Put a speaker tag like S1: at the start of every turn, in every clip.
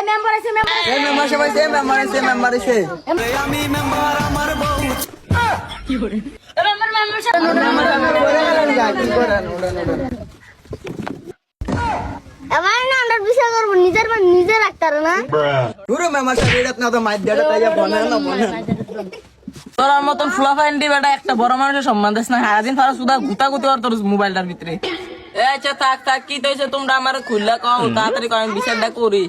S1: member আছে member
S2: এই member সবাই সে মেম্বার আছে
S3: আমি মেম্বার আমার বউ
S1: মেম্বার মেম্বারশিপ আমার না আমরা বিষয় করব নিজের রাখতার না
S2: পুরো মেম্বার সবাই এটা না তো মাইর দেটা তাই বনে না বনে
S4: তোর মতন ফুলাফাইন দি বেটা একটা বড় মানুষের সম্মান দিস না সারাদিন ফারা সুদা গুতাগুতি আর তোর মোবাইলটার ভিতরে আচ্ছা থাক কি তৈছে তোমরা আমার খুললা কও তাড়াতাড়ি কও আমি বিচারটা করি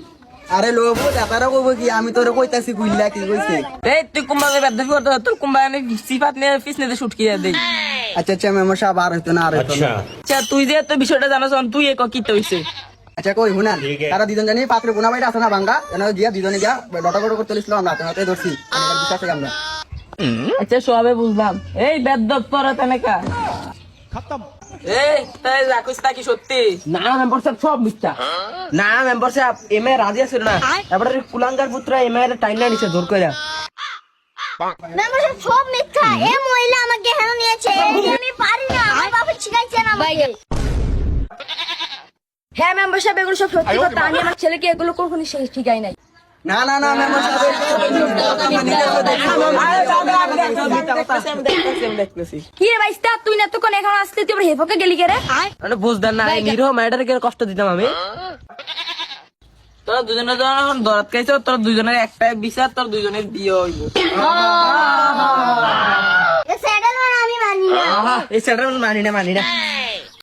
S2: আরে লোক তারা কইব কি আমি তোরে কইতাছি কইলা কি কইছে
S4: এই তুই কুম্বাকে বেদবি করতে তোর কুম্বা আমি সিফাত নিয়ে পিছনে শুটকি দেই
S2: আচ্ছা মেম্বার সাহেব আর হইতো না আর হইতো না
S4: আচ্ছা তুই যে তো বিষয়টা জানোস তুই এক কি তৈছে
S2: আচ্ছা কই হুনান তারা দুজন জানি পাত্রে গুনা বাইটা আছে না ভাঙ্গা এনে গিয়া দুজনে গিয়া লটাকটো করতে লিখলাম আমরা তাতে ধরছি আমাদের বিশ্বাস আছে আমরা
S4: আচ্ছা সবে বুঝলাম এই বেদব পরে তেনেকা খতম এই তাই রাখুস তা কি সত্যি
S5: না মেম্বার সাহেব সব মিথ্যা না মেম্বার সাহেব এমএ রাজি আছে না এবারে কুলাঙ্গার পুত্র এমএ এর টাইনা নিছে জোর কইরা
S1: মেম্বারশিপ সব মিথ্যা এই মহিলা আমাকে হেন নিয়েছে আমি পারি না আমার বাবা শিখাইছে না আমাকে
S6: হ্যাঁ মেম্বারশিপ এগুলো সব সত্যি কথা আমি আমার ছেলেকে এগুলো কখনো শিখাই নাই
S2: না মেম্বার সাহেব
S6: কি রে ভাইস্তা তুই না তো কোন এখন আসলে তুই আবার হেফকে গেলি কে রে
S4: মানে বুঝদার না নিরহ ম্যাডারকে কষ্ট দিতাম আমি তোরা দুজনের যখন দরাত খাইছ তোর দুজনের একটা বিচার তোর দুজনের বিয়ে হইব
S1: এই সেটেলমেন্ট আমি মানি না
S5: এই সেটার মানি না